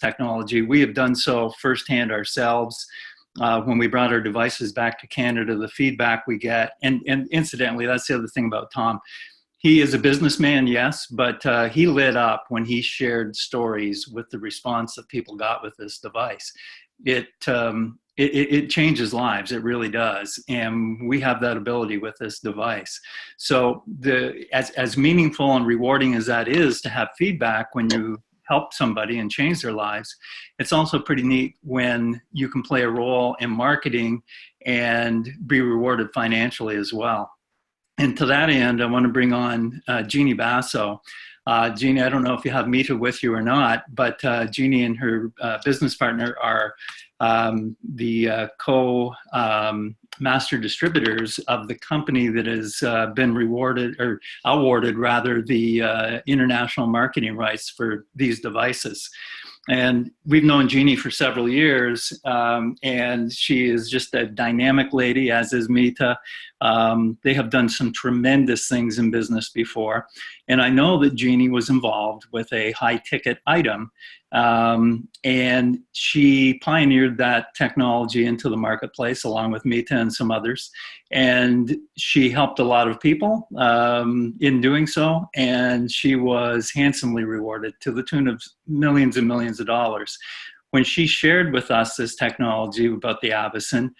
technology. We have done so firsthand ourselves. When we brought our devices back to Canada, the feedback we get, and incidentally, that's the other thing about Tom. He is a businessman, yes, but he lit up when he shared stories with the response that people got with this device. It changes lives, it really does. And we have that ability with this device. So as meaningful and rewarding as that is to have feedback when you help somebody and change their lives, it's also pretty neat when you can play a role in marketing and be rewarded financially as well. And to that end, I want to bring on Jeanne Basso. Jeanne, I don't know if you have Mita with you or not, but Jeanne and her business partner are the co-master distributors of the company that has been rewarded or awarded rather the international marketing rights for these devices. And we've known Jeanne for several years, and she is just a dynamic lady, as is Mita. They have done some tremendous things in business before. And I know that Jeanne was involved with a high-ticket item, and she pioneered that technology into the marketplace along with Mita and some others. And she helped a lot of people in doing so, and she was handsomely rewarded to the tune of millions and millions of dollars. When she shared with us this technology about the Avicen,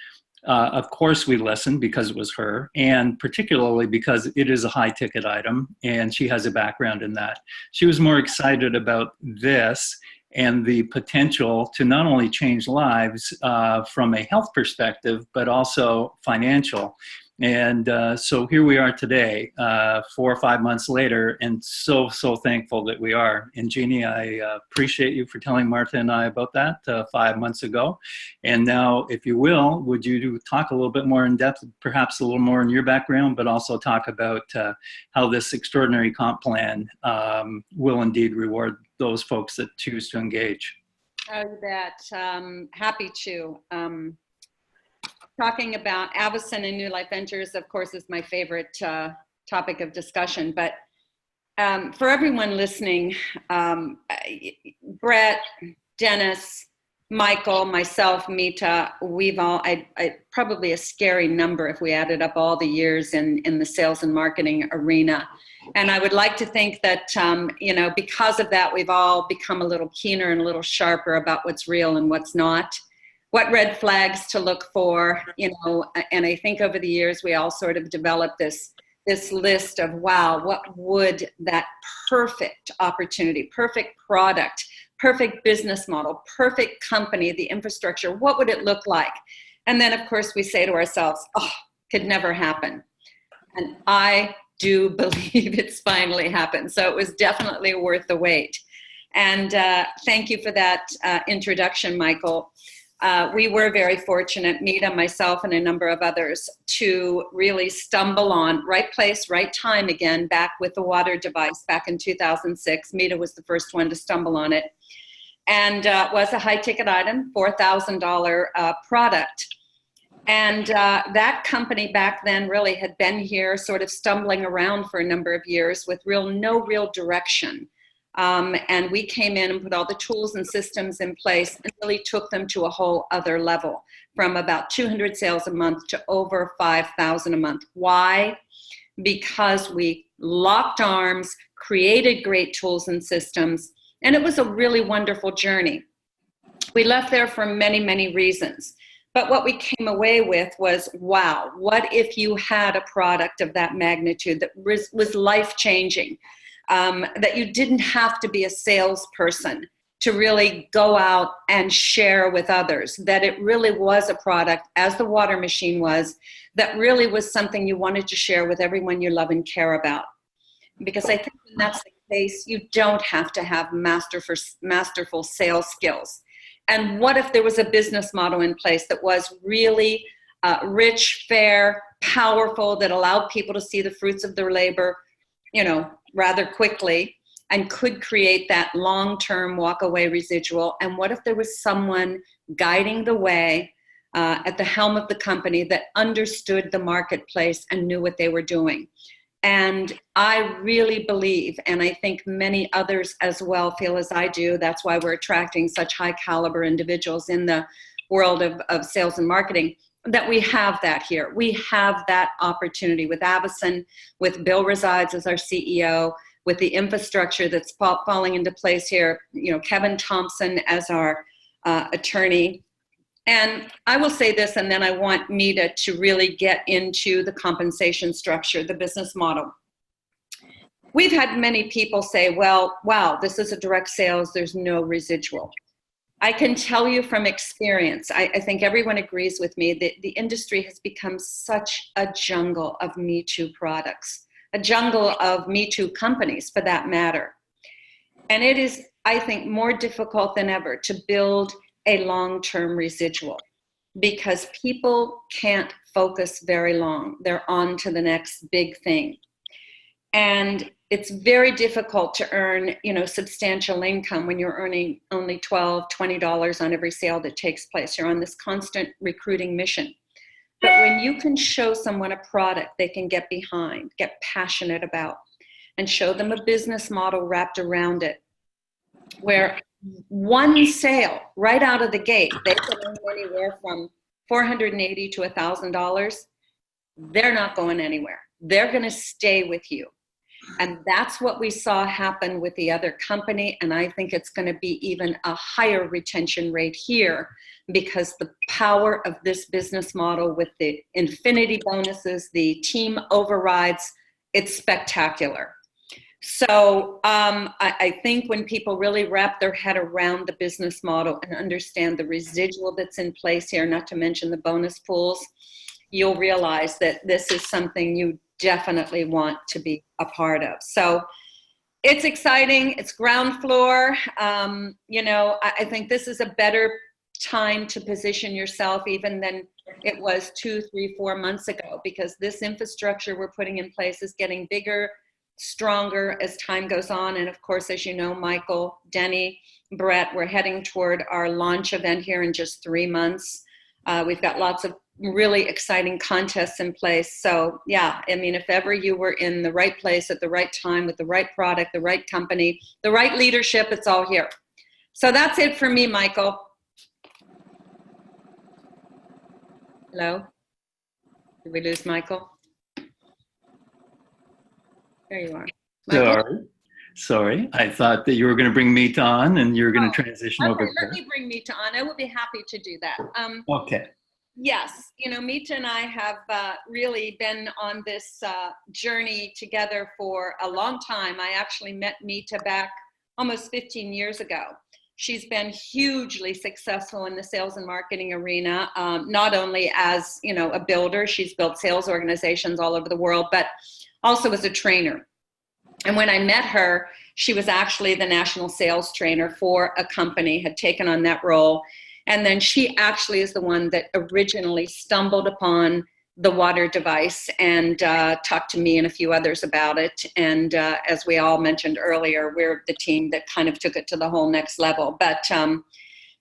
of course we listened because it was her, and particularly because it is a high-ticket item, and she has a background in that. She was more excited about this and the potential to not only change lives from a health perspective, but also financial. And so here we are today, 4 or 5 months later, and so thankful that we are. And Jeanne, I appreciate you for telling Martha and I about that 5 months ago. And now, if you will, would you talk a little bit more in depth, perhaps a little more in your background, but also talk about how this extraordinary comp plan will indeed reward those folks that choose to engage? Oh, you bet. Happy to. Talking about Avicen and New Life Ventures, of course, is my favorite topic of discussion. But for everyone listening, Brett, Dennis, Michael, myself, Mita, we've all, probably a scary number if we added up all the years in the sales and marketing arena. And I would like to think that, because of that, we've all become a little keener and a little sharper about what's real and what's not, what red flags to look for, and I think over the years, we all sort of developed this list of, wow, what would that perfect opportunity, perfect product, perfect business model, perfect company, the infrastructure, what would it look like? And then, of course, we say to ourselves, oh, could never happen. And I do believe it's finally happened. So it was definitely worth the wait. And thank you for that introduction, Michael. We were very fortunate, Mita, myself, and a number of others, to really stumble on right place, right time again, back with the water device back in 2006. Mita was the first one to stumble on it. And was a high-ticket item, $4,000 product. And that company back then really had been here sort of stumbling around for a number of years with no real direction. And we came in and put all the tools and systems in place and really took them to a whole other level, from about 200 sales a month to over 5,000 a month. Why? Because we locked arms, created great tools and systems, and it was a really wonderful journey. We left there for many, many reasons. But what we came away with was, wow, what if you had a product of that magnitude that was life-changing? That you didn't have to be a salesperson to really go out and share with others, that it really was a product, as the water machine was, that really was something you wanted to share with everyone you love and care about. Because I think when that's the case, you don't have to have masterful sales skills. And what if there was a business model in place that was really rich, fair, powerful, that allowed people to see the fruits of their labor, rather quickly, and could create that long-term walk-away residual? And what if there was someone guiding the way at the helm of the company that understood the marketplace and knew what they were doing? And I really believe, and I think many others as well feel as I do, that's why we're attracting such high caliber individuals in the world of sales and marketing, that we have that here. We have that opportunity with Avison, with Bill Resides as our CEO, with the infrastructure that's falling into place here, Kevin Thompson as our attorney. And I will say this, and then I want Mita to really get into the compensation structure, the business model. We've had many people say, well, wow, this is a direct sales, there's no residual. I can tell you from experience, I think everyone agrees with me that the industry has become such a jungle of Me Too products, a jungle of Me Too companies for that matter. And it is, I think, more difficult than ever to build a long-term residual because people can't focus very long. They're on to the next big thing. And it's very difficult to earn, substantial income when you're earning only $12, $20 on every sale that takes place. You're on this constant recruiting mission. But when you can show someone a product they can get behind, get passionate about, and show them a business model wrapped around it, where one sale right out of the gate, they can earn anywhere from $480 to $1,000. They're not going anywhere. They're going to stay with you. And that's what we saw happen with the other company. And I think it's going to be even a higher retention rate here because the power of this business model with the infinity bonuses, the team overrides, it's spectacular. So I think when people really wrap their head around the business model and understand the residual that's in place here, not to mention the bonus pools, you'll realize that this is something you definitely want to be a part of. So it's exciting. It's ground floor. I think this is a better time to position yourself even than it was 2, 3, 4 months ago, because this infrastructure we're putting in place is getting bigger, stronger as time goes on. And of course, as you know, Michael, Denny, Brett, we're heading toward our launch event here in just 3 months. We've got lots of really exciting contests in place. So yeah, I mean, if ever you were in the right place at the right time with the right product, the right company, the right leadership, it's all here. So that's it for me, Michael. Hello? Did we lose Michael? There you are. Michael? Sorry. I thought that you were going to bring Mita on and you were going to transition over. Let me bring Mita on. I will be happy to do that. Okay. Yes, Mita and I have really been on this journey together for a long time. I actually met Mita back almost 15 years ago. She's been hugely successful in the sales and marketing arena, not only as, a builder, she's built sales organizations all over the world, but also as a trainer. And when I met her, she was actually the national sales trainer for a company, had taken on that role. And then she actually is the one that originally stumbled upon the water device and talked to me and a few others about it. And as we all mentioned earlier, we're the team that kind of took it to the whole next level. But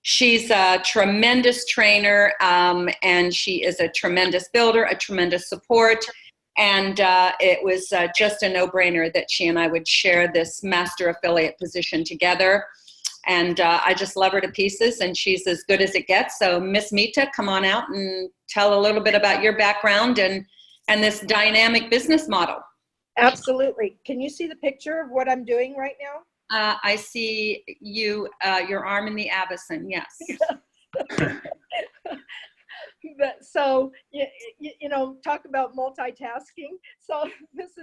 she's a tremendous trainer, and she is a tremendous builder, a tremendous support. And it was just a no-brainer that she and I would share this master affiliate position together. And I just love her to pieces, and she's as good as it gets. So Miss Mita, come on out and tell a little bit about your background and this dynamic business model. Absolutely. Can you see the picture of what I'm doing right now? I see you, your arm in the Avison, yes. So, talk about multitasking. So this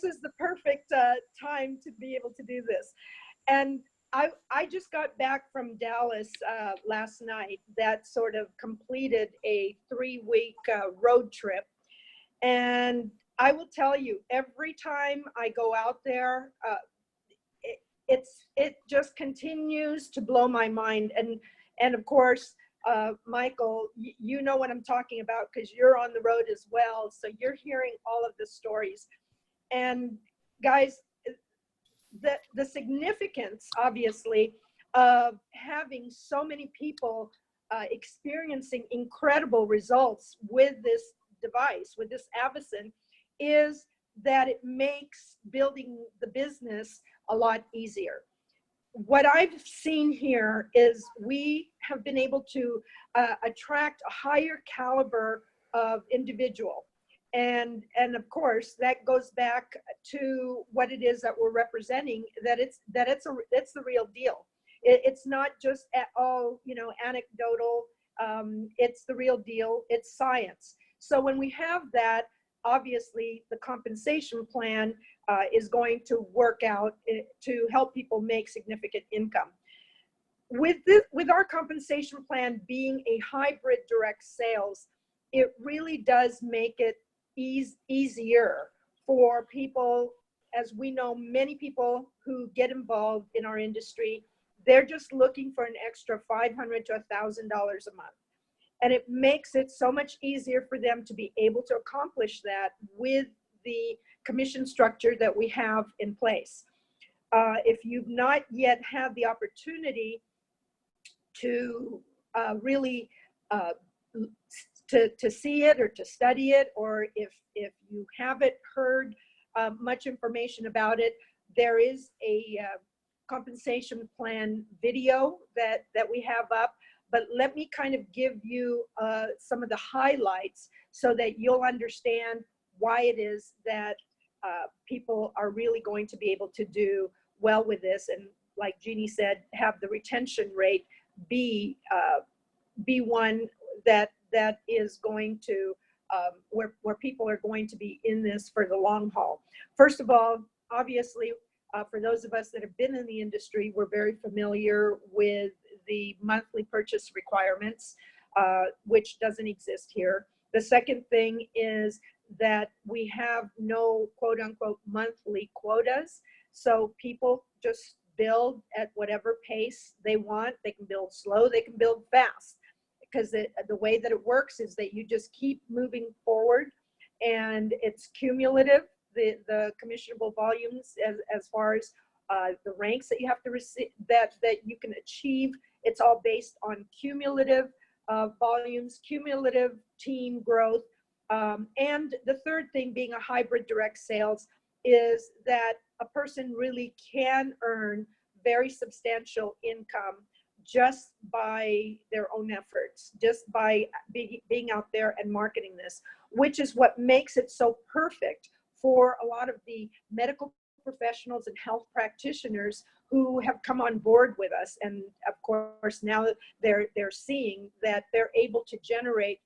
is the perfect time to be able to do this. And I just got back from Dallas last night. That sort of completed a 3-week road trip. And I will tell you, every time I go out there, it just continues to blow my mind. And of course, Michael, you know what I'm talking about because you're on the road as well. So you're hearing all of the stories. And guys, the significance, obviously, of having so many people experiencing incredible results with this device, with this Avison, is that it makes building the business a lot easier. What I've seen here is we have been able to attract a higher caliber of individual. And of course, that goes back to what it is that we're representing, that it's the real deal. It's not just all, you know, anecdotal. It's the real deal. It's science. So when we have that, obviously the compensation plan is going to work out to help people make significant income. With our compensation plan being a hybrid direct sales, it really does make it easier for people. As we know, many people who get involved in our industry, they're just looking for an extra $500 to $1,000 a month. And it makes it so much easier for them to be able to accomplish that with the commission structure that we have in place. If you've not yet had the opportunity to really to see it or to study it, or if you haven't heard much information about it, there is a compensation plan video that we have up. But let me kind of give you some of the highlights so that you'll understand why it is that people are really going to be able to do well with this. And like Jeanne said, have the retention rate be one that is going to, where people are going to be in this for the long haul. First of all, obviously, for those of us that have been in the industry, we're very familiar with the monthly purchase requirements, which doesn't exist here. The second thing is that we have no quote unquote monthly quotas. So people just build at whatever pace they want. They can build slow, they can build fast, because the way that it works is that you just keep moving forward, and it's cumulative. The commissionable volumes, as far as the ranks that you have to receive, that you can achieve, it's all based on cumulative volumes, cumulative team growth. And the third thing, being a hybrid direct sales, is that a person really can earn very substantial income just by their own efforts, just by being out there and marketing this, which is what makes it so perfect for a lot of the medical professionals and health practitioners who have come on board with us. And of course, now they're seeing that they're able to generate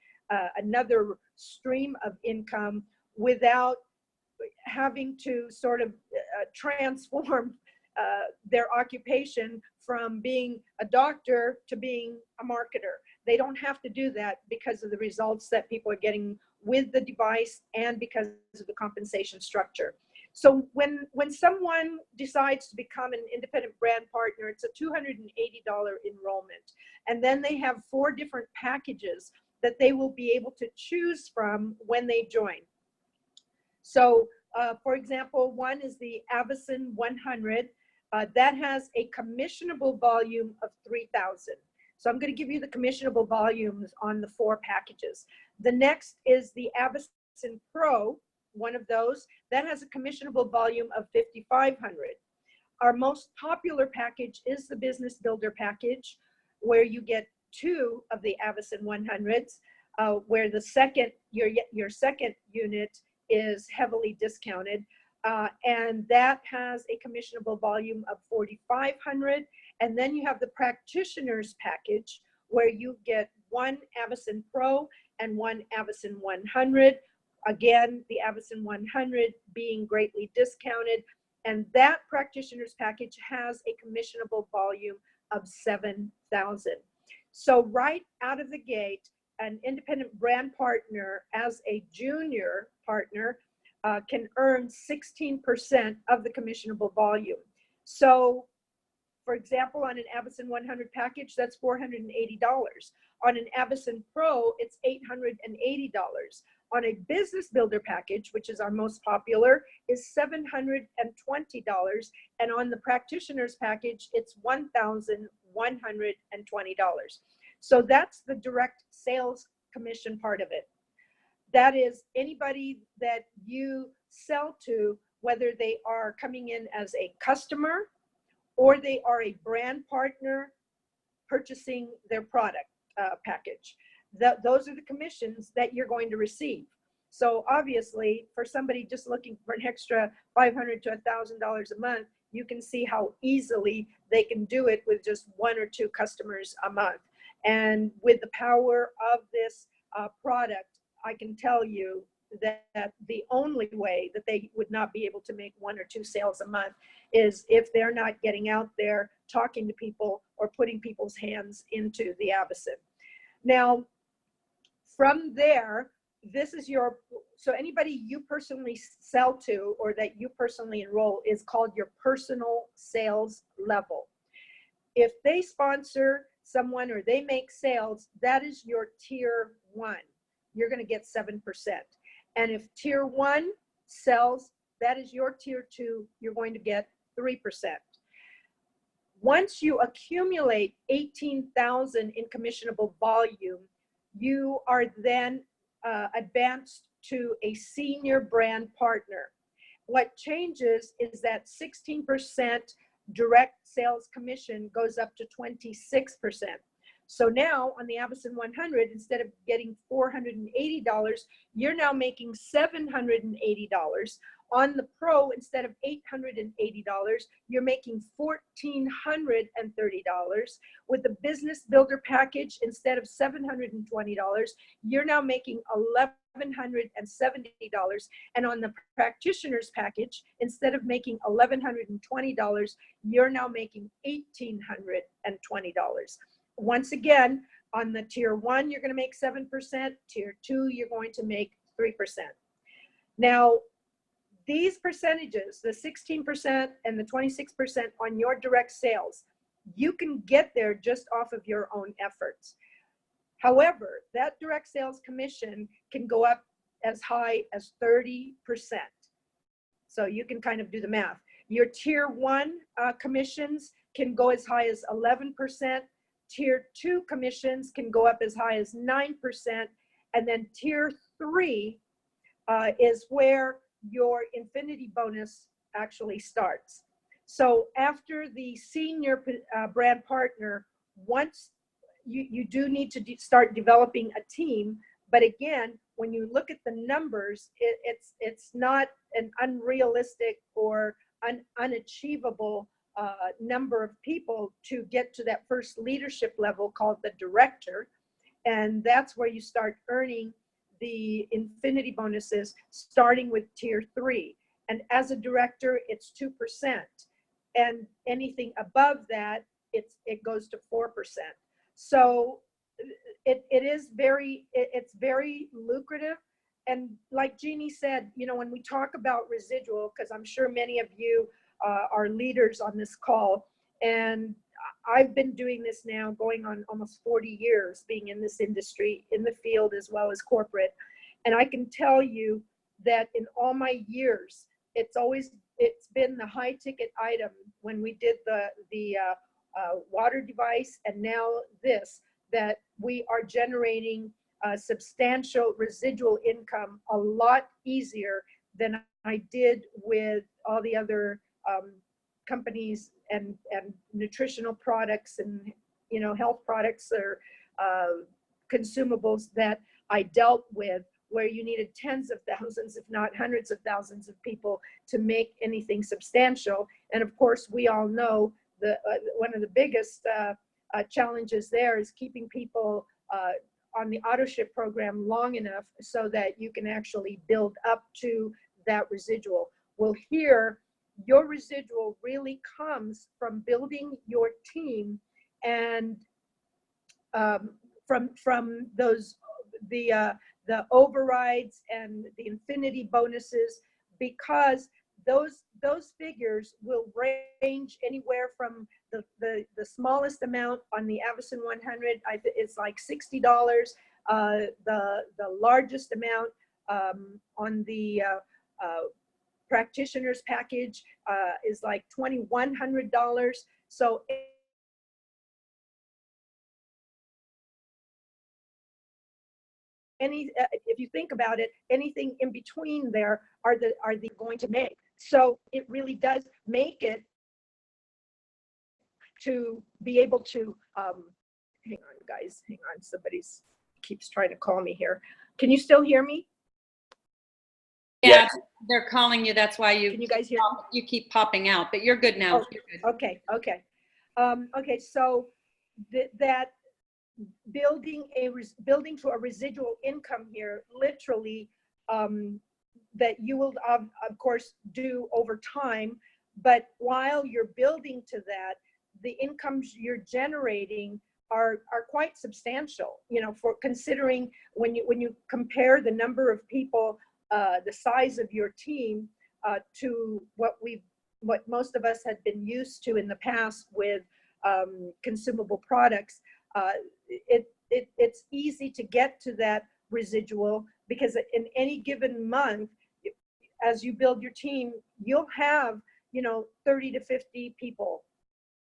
another stream of income without having to sort of transform their occupation from being a doctor to being a marketer. They don't have to do that because of the results that people are getting with the device and because of the compensation structure. So when someone decides to become an independent brand partner, it's a $280 enrollment. And then they have 4 different packages that they will be able to choose from when they join. So for example, one is the Avison 100. That has a commissionable volume of 3,000. So I'm going to give you the commissionable volumes on the 4 packages. The next is the Avison Pro, one of those, that has a commissionable volume of 5,500. Our most popular package is the Business Builder package, where you get 2 of the Avison 100s, where the second, your second unit is heavily discounted. And that has a commissionable volume of 4,500. And then you have the practitioners package, where you get 1 Avison Pro and 1 Avison 100. Again, the Avison 100 being greatly discounted. And that practitioners package has a commissionable volume of 7,000. So right out of the gate, an independent brand partner as a junior partner can earn 16% of the commissionable volume. So for example, on an Avison 100 package, that's $480. On an Avison Pro, it's $880. On a Business Builder package, which is our most popular, is $720. And on the Practitioners package, it's $1,120. So that's the direct sales commission part of it. That is anybody that you sell to, whether they are coming in as a customer or they are a brand partner purchasing their product package. Those are the commissions that you're going to receive. So obviously, for somebody just looking for an extra $500 to $1,000 a month, you can see how easily they can do it with just 1 or 2 customers a month. And with the power of this product, I can tell you that the only way that they would not be able to make 1 or 2 sales a month is if they're not getting out there, talking to people, or putting people's hands into the Avocen. Now, from there, this is your, so anybody you personally sell to or that you personally enroll is called your personal sales level. If they sponsor someone or they make sales, that is your tier 1. You're going to get 7%. And if tier 1 sells, that is your tier 2, you're going to get 3%. Once you accumulate 18,000 in commissionable volume, you are then advanced to a senior brand partner. What changes is that 16% direct sales commission goes up to 26%. So now on the Avocen 100, instead of getting $480, you're now making $780. On the Pro, instead of $880, you're making $1,430. With the Business Builder package, instead of $720, you're now making $1,170. And on the Practitioners package, instead of making $1,120, you're now making $1,820. Once again, on the tier 1, you're going to make 7%. Tier 2, you're going to make 3%. Now, these percentages, the 16% and the 26% on your direct sales, you can get there just off of your own efforts. However, that direct sales commission can go up as high as 30%. So you can kind of do the math. Your tier 1 commissions can go as high as 11%. Tier 2 commissions can go up as high as 9%. And then tier 3 is where your infinity bonus actually starts. So after the senior brand partner, once you do need to start developing a team, but again, when you look at the numbers, it's not an unrealistic or unachievable number of people to get to that first leadership level called the director. And that's where you start earning the infinity bonuses, starting with tier 3. And as a director, it's 2%. And anything above that, it goes to 4%. So it's very lucrative. And like Jeanne said, you know, when we talk about residual, because I'm sure many of you are leaders on this call, and I've been doing this now going on almost 40 years, being in this industry, in the field as well as corporate. And I can tell you that in all my years, it's been the high ticket item when we did the water device, and now this, that we are generating substantial residual income a lot easier than I did with all the other companies and nutritional products and, you know, health products or consumables that I dealt with, where you needed tens of thousands, if not hundreds of thousands of people to make anything substantial. And of course, we all know one of the biggest challenges there is keeping people on the auto ship program long enough so that you can actually build up to that residual. Well, here, your residual really comes from building your team and from those the overrides and the infinity bonuses, because those figures will range anywhere from the smallest amount on the Avocen 100, it's like $60. The largest amount on the Practitioners package is like $2,100. So if you think about it, anything in between there are they going to make. So it really does make it to be able to, hang on guys, hang on, somebody's keeps trying to call me here. Can you still hear me? Yeah, Yes. they're calling you. That's why Can you guys hear me? you keep popping out, but you're good now. Oh, You're good. okay, okay. Okay, so that building to a residual income here, literally, that you will of course do over time, but while you're building to that, the incomes you're generating are quite substantial, you know, for considering when you compare the number of people, the size of your team, to what most of us had been used to in the past with consumable products. It's easy to get to that residual, because in any given month, as you build your team, you'll have, you know, 30 to 50 people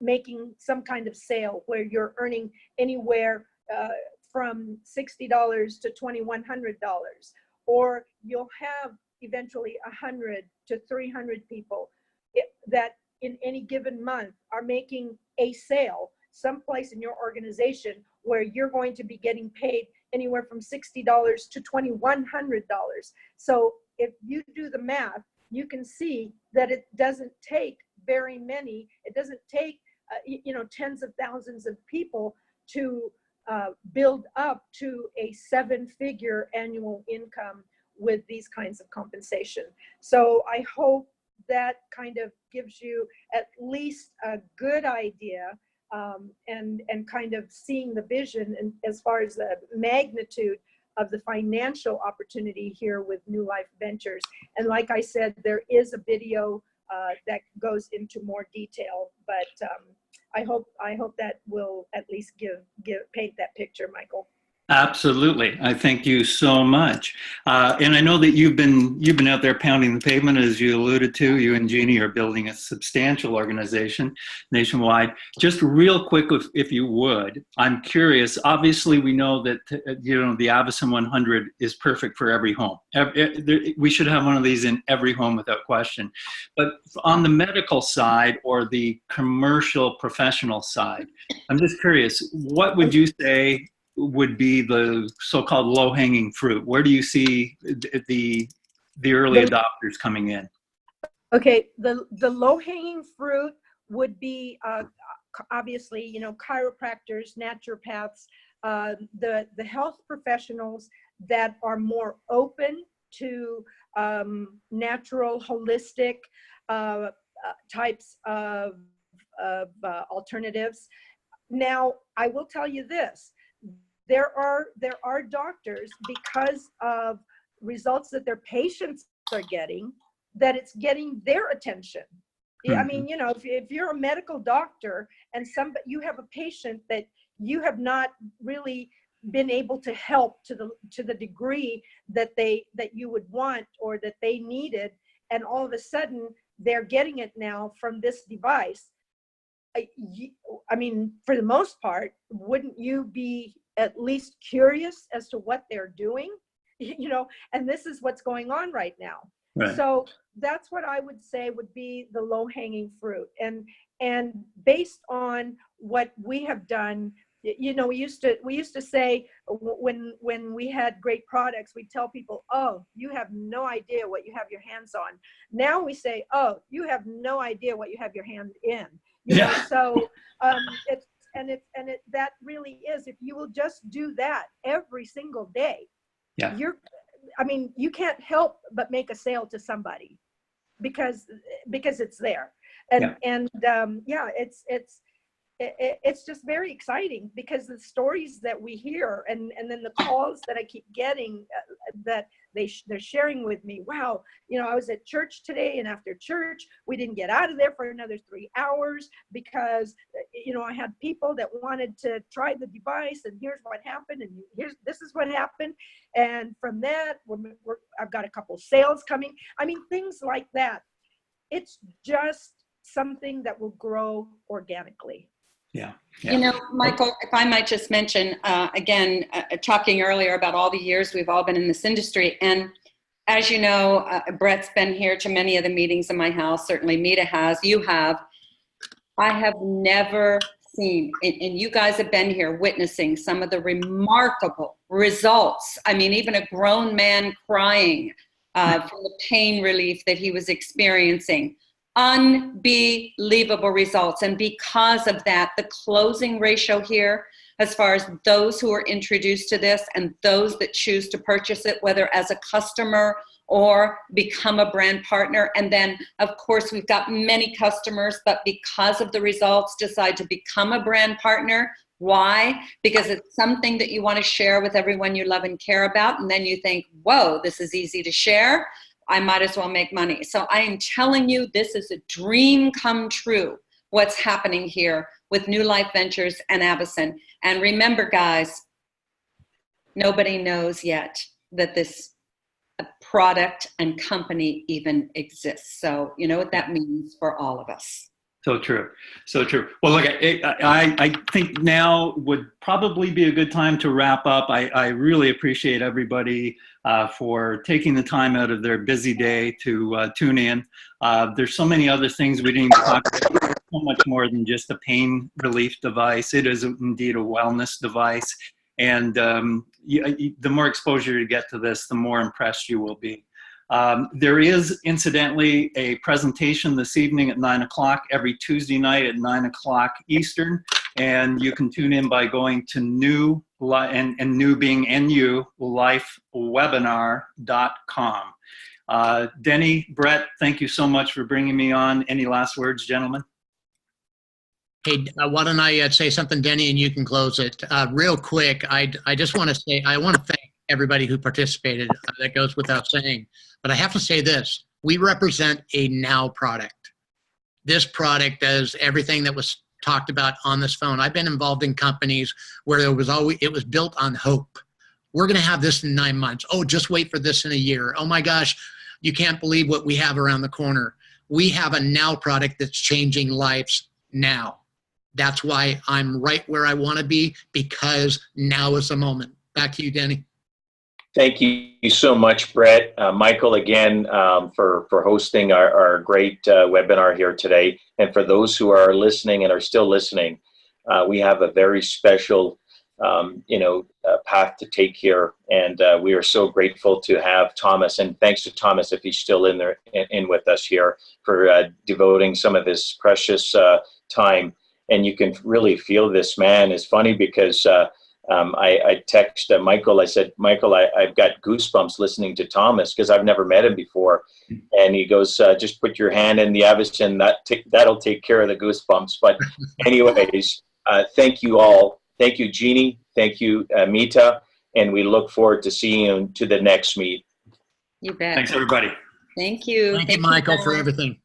making some kind of sale where you're earning anywhere from $60 to $2,100, or you'll have eventually 100 to 300 people that in any given month are making a sale someplace in your organization where you're going to be getting paid anywhere from $60 to $2,100. So if you do the math, you can see that it doesn't take very many. It doesn't take you know, tens of thousands of people to build up to a 7-figure annual income with these kinds of compensation. So I hope that kind of gives you at least a good idea, and kind of seeing the vision and as far as the magnitude of the financial opportunity here with New Life Ventures. And like I said, there is a video that goes into more detail, but I hope that will at least paint that picture, Michael. Absolutely. I thank you so much. And I know that you've been out there pounding the pavement, as you alluded to. You and Jeanne are building a substantial organization nationwide. Just real quick, if you would, I'm curious. Obviously, we know that you know the Avison 100 is perfect for every home. We should have one of these in every home without question. But on the medical side or the commercial professional side, I'm just curious. What would you say would be the so-called low-hanging fruit? Where do you see the early adopters coming in? Okay, the low-hanging fruit would be obviously, you know, chiropractors, naturopaths, the health professionals that are more open to natural, holistic types of alternatives. Now, I will tell you this. There are doctors, because of results that their patients are getting, that it's getting their attention. I mean, you know, if you're a medical doctor and you have a patient that you have not really been able to help to the degree that you would want or that they needed, and all of a sudden they're getting it now from this device. I mean, for the most part, wouldn't you be at least curious as to what they're doing? You know, and this is what's going on right now. Right. So that's what I would say would be the low-hanging fruit. And based on what we have done, you know, we used to say when we had great products, we'd tell people, oh, you have no idea what you have your hands on. Now we say, oh, you have no idea what you have your hand in. You know, so that really is, if you will just do that every single day, I mean, you can't help but make a sale to somebody because it's there. It's just very exciting, because the stories that we hear and then the calls that I keep getting that they're sharing with me. Wow, you know, I was at church today, and after church we didn't get out of there for another 3 hours because, you know, I had people that wanted to try the device, and here's what happened, and this is what happened, and from that I've got a couple sales coming. I mean, things like that. It's just something that will grow organically. Yeah. You know, Michael, if I might just mention, again, talking earlier about all the years we've all been in this industry. And as you know, Brett's been here to many of the meetings in my house. Certainly Mita has, you have. I have never seen, and you guys have been here witnessing some of the remarkable results. I mean, even a grown man crying from the pain relief that he was experiencing. Unbelievable results. And because of that, the closing ratio here, as far as those who are introduced to this and those that choose to purchase it, whether as a customer or become a brand partner. And then, of course, we've got many customers, but because of the results, decide to become a brand partner. Why? Because it's something that you want to share with everyone you love and care about. And then you think, whoa, this is easy to share. I might as well make money. So I am telling you, this is a dream come true, what's happening here with New Life Ventures and Avison. And remember, guys, nobody knows yet that this product and company even exists. So you know what that means for all of us. So true. So true. Well, look, I think now would probably be a good time to wrap up. I really appreciate everybody for taking the time out of their busy day to tune in. There's so many other things we didn't talk about, so much more than just a pain relief device. It is indeed a wellness device. And the more exposure you get to this, the more impressed you will be. There is, incidentally, a presentation this evening at 9 o'clock, every Tuesday night at 9 o'clock Eastern. And you can tune in by going to new, and new being NU, lifewebinar.com. Denny, Brett, thank you so much for bringing me on. Any last words, gentlemen? Hey, why don't I say something, Denny, and you can close it. Real quick, I just want to say, I want to thank everybody who participated. That goes without saying. But I have to say this, we represent a now product. This product does everything that was talked about on this phone. I've been involved in companies where it was built on hope. We're going to have this in 9 months. Oh, just wait for this in a year. Oh my gosh, you can't believe what we have around the corner. We have a now product that's changing lives now. That's why I'm right where I want to be, because now is the moment. Back to you, Denny. Thank you so much, Brett. Michael, again, for hosting our great webinar here today. And for those who are listening and are still listening, we have a very special path to take here. And we are so grateful to have Thomas. And thanks to Thomas, if he's still in there in with us here, for devoting some of his precious time. And you can really feel this man. It's funny because I text Michael. I said, Michael, I've got goosebumps listening to Thomas because I've never met him before. And he goes, just put your hand in the Avison. That'll take care of the goosebumps. But anyways, thank you all. Thank you, Jeanne. Thank you, Mita. And we look forward to seeing you to the next meet. You bet. Thanks, everybody. Thank you. Thank you, Michael, for everything.